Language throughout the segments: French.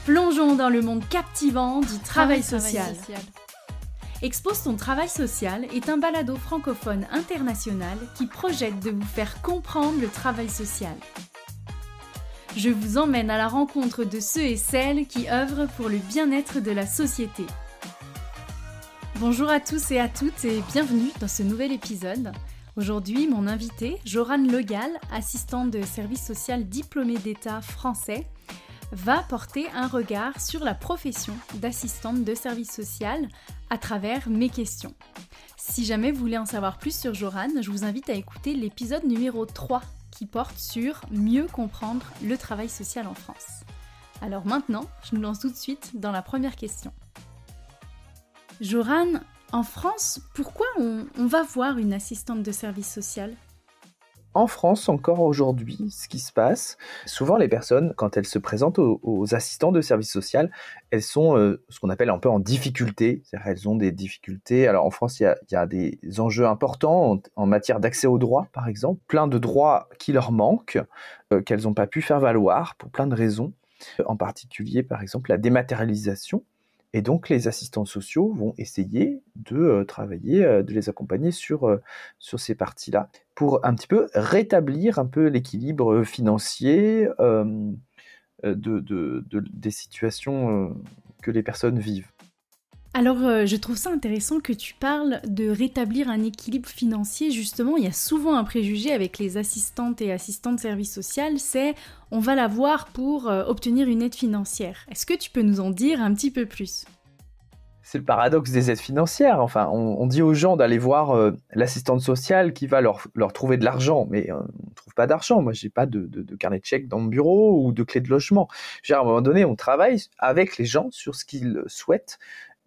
Plongeons dans le monde captivant du travail social. Expose ton travail social est un balado francophone international qui projette de vous faire comprendre le travail social. Je vous emmène à la rencontre de ceux et celles qui œuvrent pour le bien-être de la société. Bonjour à tous et à toutes et bienvenue dans ce nouvel épisode. Aujourd'hui, mon invité, Jorane Legal, assistante de service social diplômée d'État français, va porter un regard sur la profession d'assistante de service social à travers mes questions. Si jamais vous voulez en savoir plus sur Jorane, je vous invite à écouter l'épisode numéro 3 qui porte sur mieux comprendre le travail social en France. Alors maintenant, je nous lance tout de suite dans la première question. Jorane, en France, pourquoi on va voir une assistante de service social ? En France, encore aujourd'hui, ce qui se passe, souvent les personnes, quand elles se présentent aux assistants de service social, elles sont ce qu'on appelle un peu en difficulté, c'est-à-dire elles ont des difficultés. Alors en France, il y a des enjeux importants en matière d'accès aux droits, par exemple, plein de droits qui leur manquent, qu'elles n'ont pas pu faire valoir pour plein de raisons, en particulier, par exemple, la dématérialisation. Et donc, les assistants sociaux vont essayer de travailler, de les accompagner sur ces parties-là, pour un petit peu rétablir un peu l'équilibre financier des situations que les personnes vivent. Alors, je trouve ça intéressant que tu parles de rétablir un équilibre financier. Justement, il y a souvent un préjugé avec les assistantes et assistants de service social, c'est on va la voir pour obtenir une aide financière. Est-ce que tu peux nous en dire un petit peu plus ? C'est le paradoxe des aides financières. Enfin, on dit aux gens d'aller voir l'assistante sociale qui va leur trouver de l'argent, mais on ne trouve pas d'argent. Moi, je n'ai pas de carnet de chèques dans mon bureau ou de clé de logement. À un moment donné, on travaille avec les gens sur ce qu'ils souhaitent.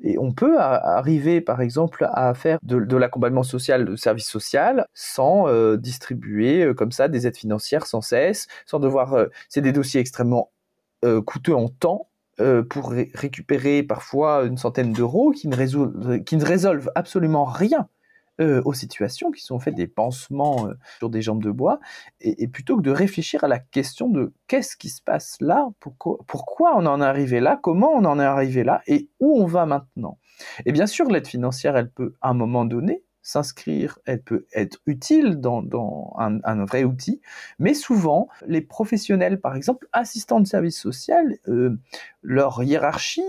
Et on peut arriver, par exemple, à faire de l'accompagnement social, de service social, sans distribuer comme ça des aides financières sans cesse, sans devoir... c'est des dossiers extrêmement coûteux en temps, pour récupérer parfois une centaine d'euros qui ne résolvent absolument rien aux situations, qui sont faits des pansements sur des jambes de bois, et plutôt que de réfléchir à la question de qu'est-ce qui se passe là, pourquoi on en est arrivé là, comment on en est arrivé là, et où on va maintenant. Et bien sûr, l'aide financière, elle peut, à un moment donné, s'inscrire, elle peut être utile dans un vrai outil, mais souvent, les professionnels, par exemple, assistants de service social, leur hiérarchie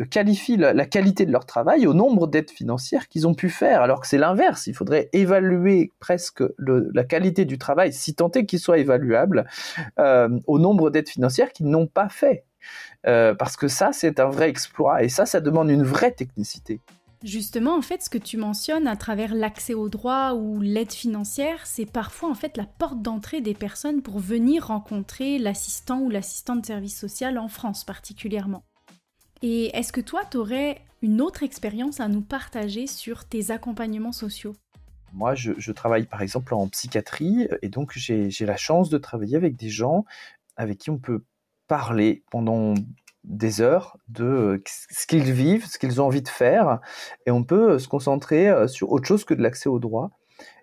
qualifie la qualité de leur travail au nombre d'aides financières qu'ils ont pu faire, alors que c'est l'inverse. Il faudrait évaluer presque la qualité du travail, si tant est qu'il soit évaluable, au nombre d'aides financières qu'ils n'ont pas fait. Parce que ça, c'est un vrai exploit, et ça demande une vraie technicité. Justement, en fait, ce que tu mentionnes à travers l'accès aux droits ou l'aide financière, c'est parfois en fait la porte d'entrée des personnes pour venir rencontrer l'assistant ou l'assistante de service social en France particulièrement. Et est-ce que toi, tu aurais une autre expérience à nous partager sur tes accompagnements sociaux ? Moi, je travaille par exemple en psychiatrie, et donc j'ai la chance de travailler avec des gens avec qui on peut parler pendant des heures de ce qu'ils vivent, ce qu'ils ont envie de faire, et on peut se concentrer sur autre chose que de l'accès aux droits,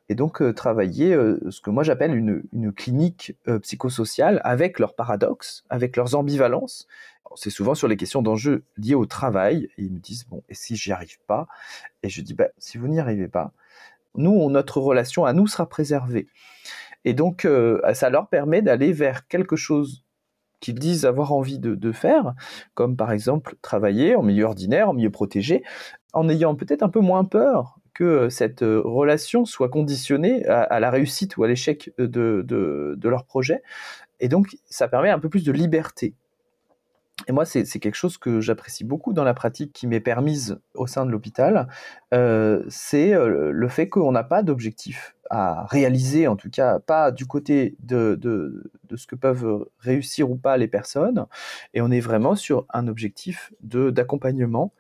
et donc travailler ce que moi j'appelle une clinique psychosociale avec leurs paradoxes, avec leurs ambivalences. Alors, c'est souvent sur les questions d'enjeux liés au travail, et ils me disent, bon, et si j'y arrive pas ? Et je dis, si vous n'y arrivez pas, notre relation à nous sera préservée. Et donc, ça leur permet d'aller vers quelque chose qu'ils disent avoir envie de faire, comme par exemple travailler en milieu ordinaire, en milieu protégé, en ayant peut-être un peu moins peur que cette relation soit conditionnée à la réussite ou à l'échec de leur projet. Et donc, ça permet un peu plus de liberté. Et moi, c'est quelque chose que j'apprécie beaucoup dans la pratique qui m'est permise au sein de l'hôpital, c'est le fait qu'on n'a pas d'objectif à réaliser, en tout cas pas du côté de ce que peuvent réussir ou pas les personnes, et on est vraiment sur un objectif d'accompagnement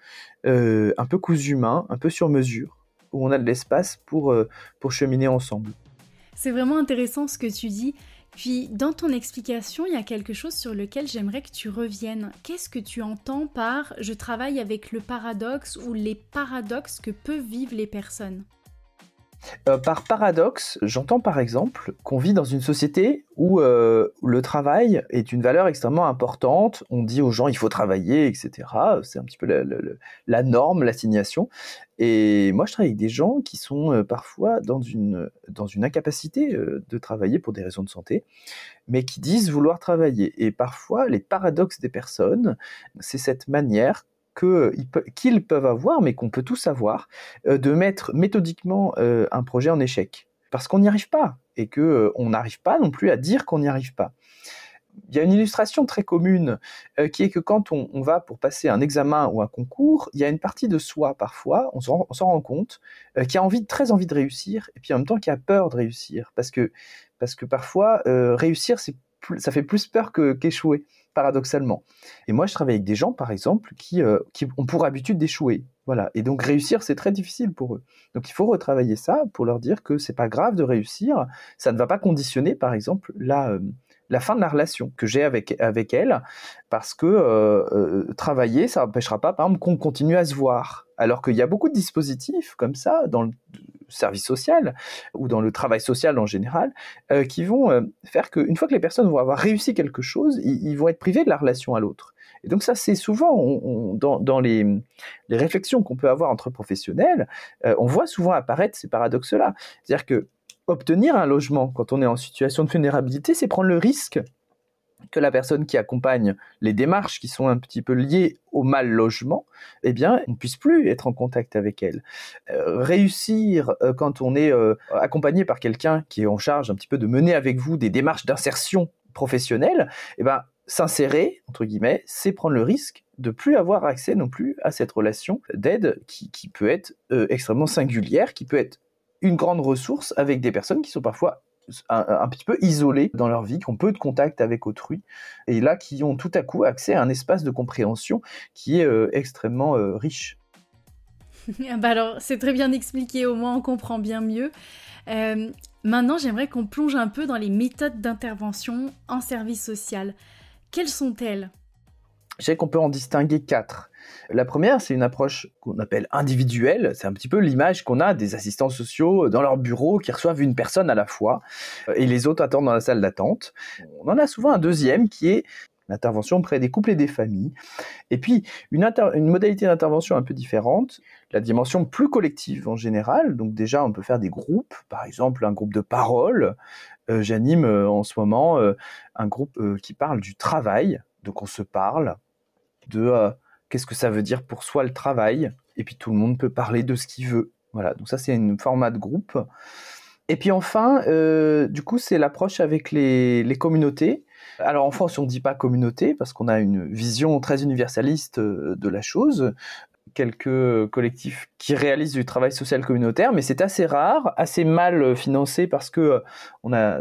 un peu cousu main, un peu sur mesure, où on a de l'espace pour cheminer ensemble. C'est vraiment intéressant ce que tu dis. Puis, dans ton explication, il y a quelque chose sur lequel j'aimerais que tu reviennes. Qu'est-ce que tu entends par « je travaille avec le paradoxe » ou les paradoxes que peuvent vivre les personnes ? Par paradoxe, j'entends par exemple qu'on vit dans une société où le travail est une valeur extrêmement importante. On dit aux gens il faut travailler, etc. C'est un petit peu la norme, l'assignation. Et moi, je travaille avec des gens qui sont parfois dans une incapacité de travailler pour des raisons de santé, mais qui disent vouloir travailler. Et parfois, les paradoxes des personnes, c'est cette manière qu'ils peuvent avoir, mais qu'on peut tous avoir, de mettre méthodiquement un projet en échec. Parce qu'on n'y arrive pas, et qu'on n'arrive pas non plus à dire qu'on n'y arrive pas. Il y a une illustration très commune qui est que quand on va pour passer un examen ou un concours, il y a une partie de soi parfois, on s'en rend compte, qui a très envie de réussir, et puis en même temps qui a peur de réussir. Parce que parfois, réussir, ça fait plus peur qu'échouer, paradoxalement. Et moi, je travaille avec des gens, par exemple, qui ont pour habitude d'échouer. Voilà. Et donc, réussir, c'est très difficile pour eux. Donc, il faut retravailler ça pour leur dire que c'est pas grave de réussir. Ça ne va pas conditionner, par exemple, la fin de la relation que j'ai avec elle, parce que travailler, ça n'empêchera pas, par exemple, qu'on continue à se voir. Alors qu'il y a beaucoup de dispositifs comme ça dans le service social ou dans le travail social en général qui vont faire qu'une fois que les personnes vont avoir réussi quelque chose, ils vont être privés de la relation à l'autre. Et donc ça, c'est souvent dans les réflexions qu'on peut avoir entre professionnels, on voit souvent apparaître ces paradoxes-là. C'est-à-dire que obtenir un logement quand on est en situation de vulnérabilité, c'est prendre le risque que la personne qui accompagne les démarches qui sont un petit peu liées au mal logement, eh bien, on ne puisse plus être en contact avec elle. Réussir quand on est accompagné par quelqu'un qui est en charge un petit peu de mener avec vous des démarches d'insertion professionnelle, eh ben, s'insérer, entre guillemets, c'est prendre le risque de plus avoir accès non plus à cette relation d'aide qui peut être extrêmement singulière, qui peut être une grande ressource avec des personnes qui sont parfois un petit peu isolés dans leur vie, qui ont peu de contact avec autrui, et là qui ont tout à coup accès à un espace de compréhension qui est extrêmement riche. Alors, c'est très bien expliqué, au moins on comprend bien mieux. Maintenant, j'aimerais qu'on plonge un peu dans les méthodes d'intervention en service social. Quelles sont-elles ? Je sais qu'on peut en distinguer 4. La première, c'est une approche qu'on appelle individuelle. C'est un petit peu l'image qu'on a des assistants sociaux dans leur bureau qui reçoivent une personne à la fois et les autres attendent dans la salle d'attente. On en a souvent un deuxième qui est l'intervention auprès des couples et des familles. Et puis, une modalité d'intervention un peu différente, la dimension plus collective en général. Donc déjà, on peut faire des groupes, par exemple un groupe de parole. J'anime en ce moment un groupe qui parle du travail. Donc on se parle de qu'est-ce que ça veut dire pour soi le travail, et puis tout le monde peut parler de ce qu'il veut. Voilà, donc ça c'est un format de groupe. Et puis enfin, du coup, c'est l'approche avec les communautés. Alors en France, on ne dit pas communauté, parce qu'on a une vision très universaliste de la chose. Quelques collectifs qui réalisent du travail social communautaire, mais c'est assez rare, assez mal financé parce que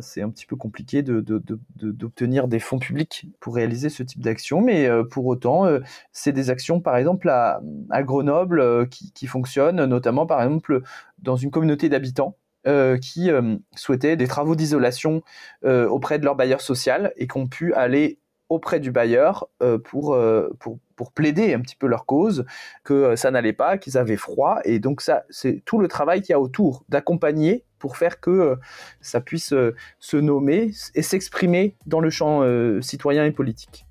c'est un petit peu compliqué d'obtenir des fonds publics pour réaliser ce type d'action, mais pour autant, c'est des actions, par exemple, à Grenoble qui fonctionnent, notamment, par exemple, dans une communauté d'habitants qui souhaitaient des travaux d'isolation auprès de leur bailleur social et qui ont pu aller auprès du bailleur pour plaider un petit peu leur cause, que ça n'allait pas, qu'ils avaient froid, et donc ça, c'est tout le travail qu'il y a autour, d'accompagner pour faire que ça puisse se nommer et s'exprimer dans le champ citoyen et politique.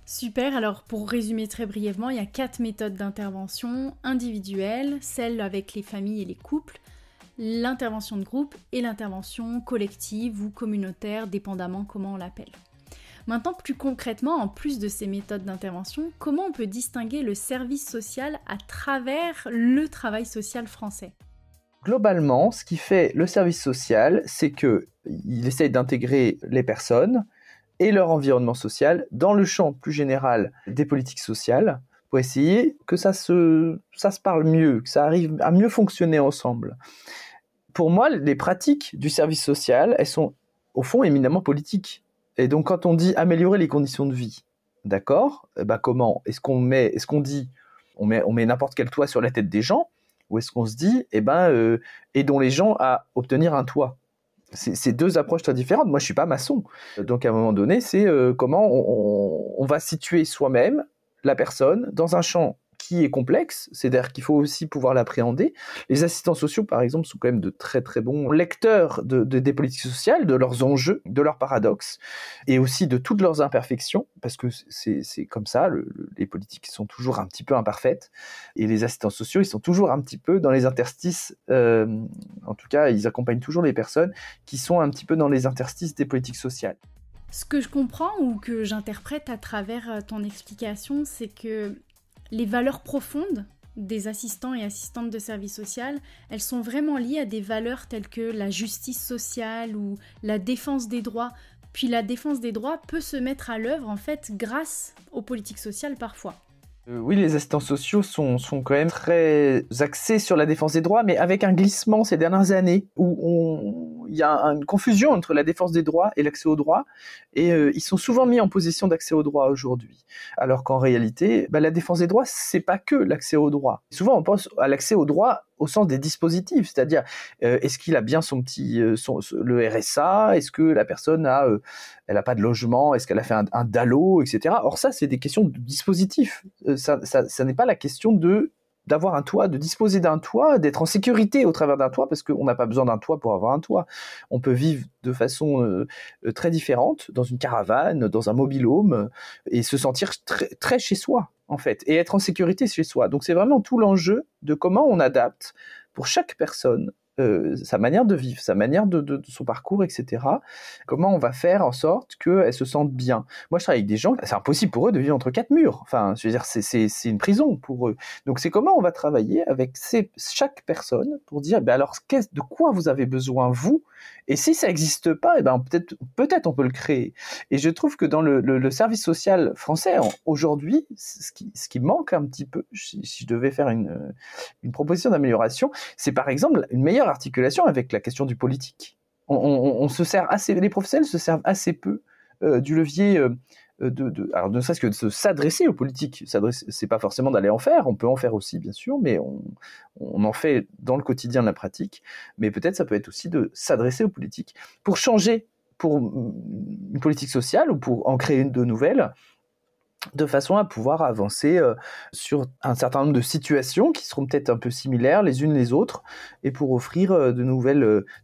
Super, alors pour résumer très brièvement, il y a 4 méthodes d'intervention individuelle, celle avec les familles et les couples, l'intervention de groupe et l'intervention collective ou communautaire, dépendamment comment on l'appelle. Maintenant, plus concrètement, en plus de ces méthodes d'intervention, comment on peut distinguer le service social à travers le travail social français ? Globalement, ce qui fait le service social, c'est qu'il essaye d'intégrer les personnes et leur environnement social dans le champ plus général des politiques sociales pour essayer que ça se parle mieux, que ça arrive à mieux fonctionner ensemble. Pour moi, les pratiques du service social, elles sont au fond éminemment politiques. Et donc, quand on dit améliorer les conditions de vie, d'accord, comment ? Est-ce qu'on dit, on met n'importe quel toit sur la tête des gens, ou est-ce qu'on se dit, aidons les gens à obtenir un toit ? C'est deux approches très différentes. Moi, je suis pas maçon. Donc, à un moment donné, c'est comment on va situer soi-même, la personne, dans un champ qui est complexe, c'est-à-dire qu'il faut aussi pouvoir l'appréhender. Les assistants sociaux, par exemple, sont quand même de très très bons lecteurs des politiques sociales, de leurs enjeux, de leurs paradoxes, et aussi de toutes leurs imperfections, parce que c'est comme ça, les politiques sont toujours un petit peu imparfaites, et les assistants sociaux, ils sont toujours un petit peu dans les interstices, en tout cas, ils accompagnent toujours les personnes qui sont un petit peu dans les interstices des politiques sociales. Ce que je comprends ou que j'interprète à travers ton explication, c'est que les valeurs profondes des assistants et assistantes de service social, elles sont vraiment liées à des valeurs telles que la justice sociale ou la défense des droits. Puis la défense des droits peut se mettre à l'œuvre en fait grâce aux politiques sociales parfois. Oui, les assistants sociaux sont quand même très axés sur la défense des droits, mais avec un glissement ces dernières années où il y a une confusion entre la défense des droits et l'accès aux droits, et ils sont souvent mis en position d'accès aux droits aujourd'hui. Alors qu'en réalité, la défense des droits, c'est pas que l'accès aux droits. Souvent, on pense à l'accès aux droits au sens des dispositifs, c'est-à-dire est-ce qu'il a bien le RSA, est-ce que la personne elle a pas de logement, est-ce qu'elle a fait un DALO, etc. Or ça, c'est des questions de dispositifs. Ça n'est pas la question d'avoir un toit, de disposer d'un toit, d'être en sécurité au travers d'un toit, parce qu'on n'a pas besoin d'un toit pour avoir un toit. On peut vivre de façon très différente, dans une caravane, dans un mobil-home, et se sentir très, très chez soi, en fait, et être en sécurité chez soi. Donc c'est vraiment tout l'enjeu de comment on adapte pour chaque personne sa manière de vivre, sa manière de son parcours, etc. Comment on va faire en sorte qu'elles se sentent bien. Moi, je travaille avec des gens, c'est impossible pour eux de vivre entre quatre murs. Enfin, je veux dire, c'est une prison pour eux. Donc, c'est comment on va travailler avec chaque personne pour dire, alors, de quoi vous avez besoin, vous? Et si ça n'existe pas, peut-être on peut le créer. Et je trouve que dans le service social français, aujourd'hui, ce qui manque un petit peu, si je devais faire une proposition d'amélioration, c'est par exemple une meilleure articulation avec la question du politique. On se sert assez, les professionnels se servent assez peu du levier alors ne serait-ce que de s'adresser aux politiques. C'est pas forcément d'aller en faire, on peut en faire aussi bien sûr, mais on en fait dans le quotidien de la pratique, mais peut-être ça peut être aussi de s'adresser aux politiques pour changer pour une politique sociale ou pour en créer une de nouvelle, de façon à pouvoir avancer sur un certain nombre de situations qui seront peut-être un peu similaires les unes les autres, et pour offrir de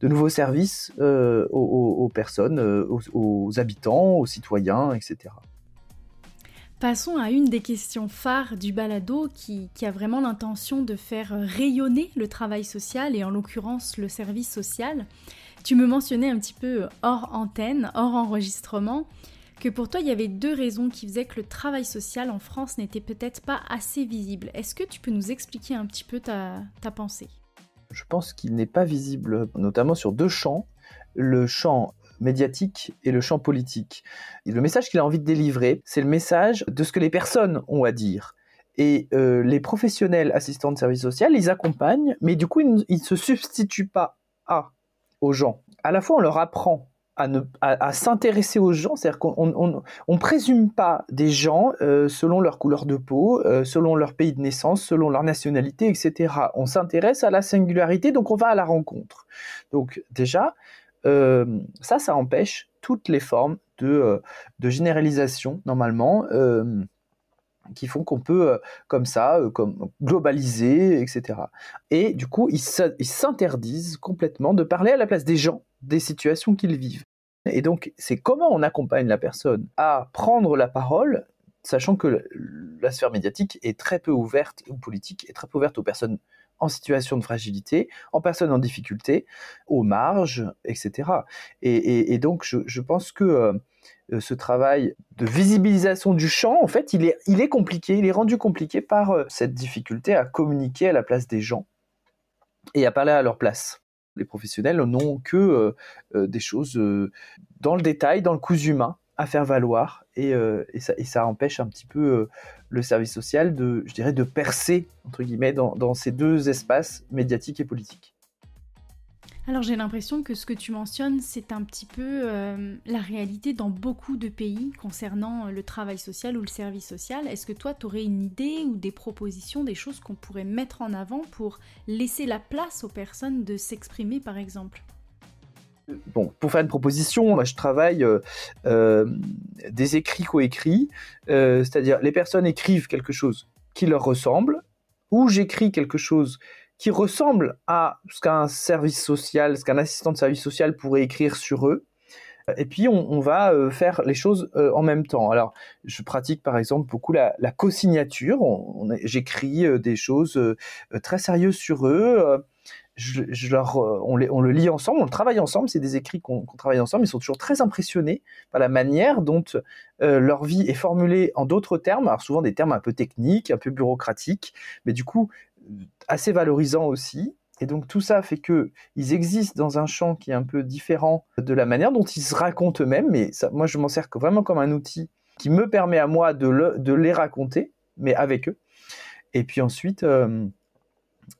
nouveaux services aux personnes, aux habitants, aux citoyens, etc. Passons à une des questions phares du balado qui a vraiment l'intention de faire rayonner le travail social et en l'occurrence le service social. Tu me mentionnais un petit peu hors antenne, hors enregistrement, que pour toi, il y avait 2 raisons qui faisaient que le travail social en France n'était peut-être pas assez visible. Est-ce que tu peux nous expliquer un petit peu ta pensée ? Je pense qu'il n'est pas visible, notamment sur 2 champs, le champ médiatique et le champ politique. Et le message qu'il a envie de délivrer, c'est le message de ce que les personnes ont à dire. Et les professionnels assistants de service social, ils accompagnent, mais du coup, ils ne se substituent pas aux gens. À la fois, on leur apprend à s'intéresser aux gens, c'est-à-dire qu'on présume pas des gens selon leur couleur de peau, selon leur pays de naissance, selon leur nationalité, etc. On s'intéresse à la singularité, donc on va à la rencontre. Donc déjà, ça empêche toutes les formes de généralisation, normalement, qui font qu'on peut, comme globaliser, etc. Et du coup, ils s'interdisent complètement de parler à la place des gens, des situations qu'ils vivent. Et donc, c'est comment on accompagne la personne à prendre la parole, sachant que la sphère médiatique est très peu ouverte, ou politique, est très peu ouverte aux personnes en situation de fragilité, en personnes en difficulté, aux marges, etc. Et donc, je pense que ce travail de visibilisation du champ, en fait, il est compliqué, il est rendu compliqué par cette difficulté à communiquer à la place des gens et à parler à leur place. Les professionnels n'ont que des choses dans le détail, dans le cousu humain, à faire valoir, et ça empêche un petit peu le service social de percer, entre guillemets, dans ces 2 espaces, médiatiques et politiques. Alors j'ai l'impression que ce que tu mentionnes, c'est un petit peu la réalité dans beaucoup de pays concernant le travail social ou le service social. Est-ce que toi, tu aurais une idée ou des propositions, des choses qu'on pourrait mettre en avant pour laisser la place aux personnes de s'exprimer, par exemple ? Bon, pour faire une proposition, moi je travaille des écrits coécrits, c'est-à-dire les personnes écrivent quelque chose qui leur ressemble, ou j'écris quelque chose qui ressemble à ce qu'un service social, ce qu'un assistant de service social pourrait écrire sur eux. Et puis, on va faire les choses en même temps. Alors, je pratique par exemple beaucoup la co-signature. J'écris des choses très sérieuses sur eux. On le lit ensemble, on le travaille ensemble. C'est des écrits qu'on travaille ensemble. Ils sont toujours très impressionnés par la manière dont leur vie est formulée en d'autres termes. Alors, souvent des termes un peu techniques, un peu bureaucratiques, mais du coup, assez valorisants aussi. Et donc tout ça fait qu'ils existent dans un champ qui est un peu différent de la manière dont ils se racontent eux-mêmes. Mais ça, moi, je m'en sers vraiment comme un outil qui me permet à moi de les raconter, mais avec eux. Et puis ensuite,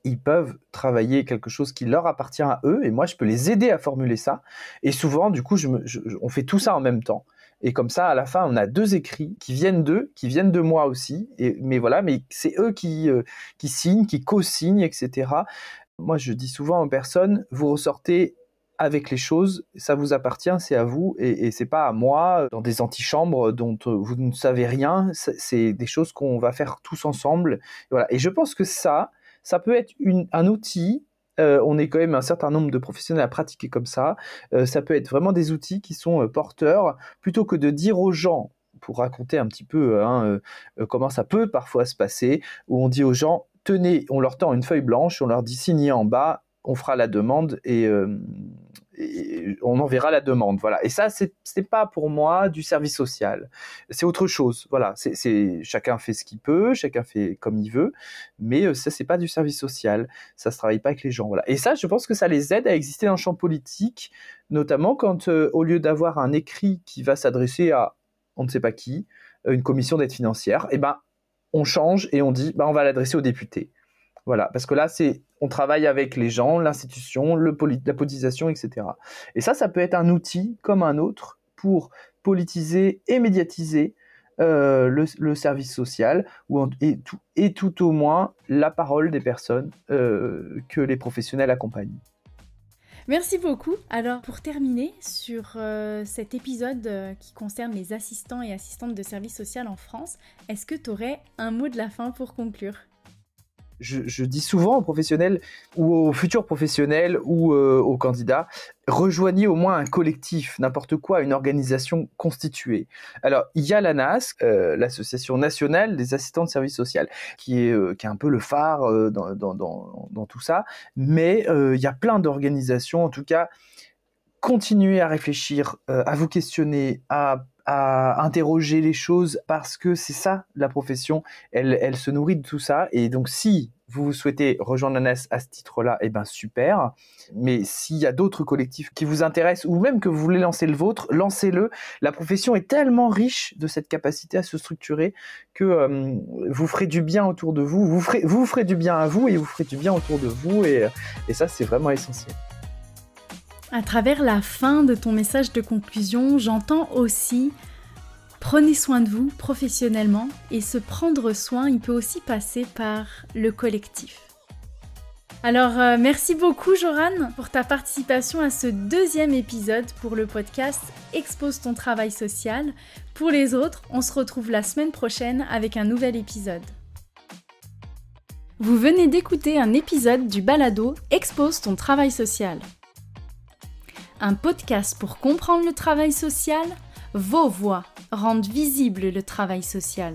ils peuvent travailler quelque chose qui leur appartient à eux. Et moi, je peux les aider à formuler ça. Et souvent, du coup, on fait tout ça en même temps. Et comme ça, à la fin, on a 2 écrits qui viennent d'eux, qui viennent de moi aussi. Mais c'est eux qui signent, qui co-signent, etc. Moi, je dis souvent aux personnes, vous ressortez avec les choses, ça vous appartient, c'est à vous, et c'est pas à moi, dans des antichambres dont vous ne savez rien, c'est des choses qu'on va faire tous ensemble. Et voilà. Et je pense que ça peut être un outil, on est quand même un certain nombre de professionnels à pratiquer comme ça, ça peut être vraiment des outils qui sont porteurs, plutôt que de dire aux gens, pour raconter un petit peu comment ça peut parfois se passer, où on dit aux gens, tenez, on leur tend une feuille blanche, on leur dit signez en bas, on fera la demande et on enverra la demande. Voilà. Et ça, c'est pas pour moi du service social. C'est autre chose. Voilà. Chacun fait ce qu'il peut, chacun fait comme il veut, mais ça, c'est pas du service social. Ça se travaille pas avec les gens. Voilà. Et ça, je pense que ça les aide à exister dans le champ politique, notamment quand, au lieu d'avoir un écrit qui va s'adresser à on ne sait pas qui, une commission d'aide financière, on change et on dit on va l'adresser aux députés. Voilà, parce que là, on travaille avec les gens, l'institution, la politisation, etc. Et ça peut être un outil comme un autre pour politiser et médiatiser le service social et tout au moins la parole des personnes que les professionnels accompagnent. Merci beaucoup. Alors, pour terminer sur cet épisode qui concerne les assistants et assistantes de service social en France, est-ce que tu aurais un mot de la fin pour conclure ? Je dis souvent aux professionnels ou aux futurs professionnels ou aux candidats, rejoignez au moins un collectif, n'importe quoi, une organisation constituée. Alors, il y a l'ANAS, l'Association nationale des assistants de service social, qui est un peu le phare dans tout ça, mais il y a plein d'organisations. En tout cas, continuez à réfléchir, à vous questionner, à interroger les choses, parce que c'est ça, la profession, elle se nourrit de tout ça. Et donc, si vous souhaitez rejoindre l'ANAS à ce titre-là, super. Mais s'il y a d'autres collectifs qui vous intéressent, ou même que vous voulez lancer le vôtre, lancez-le. La profession est tellement riche de cette capacité à se structurer que vous ferez du bien autour de vous, vous ferez du bien à vous et vous ferez du bien autour de vous. Et ça, c'est vraiment essentiel. À travers la fin de ton message de conclusion, j'entends aussi prenez soin de vous professionnellement, et se prendre soin, il peut aussi passer par le collectif. Alors merci beaucoup Joran pour ta participation à ce 2e épisode pour le podcast Expose ton travail social. Pour les autres, on se retrouve la semaine prochaine avec un nouvel épisode. Vous venez d'écouter un épisode du balado Expose ton travail social. Un podcast pour comprendre le travail social, vos voix rendent visible le travail social.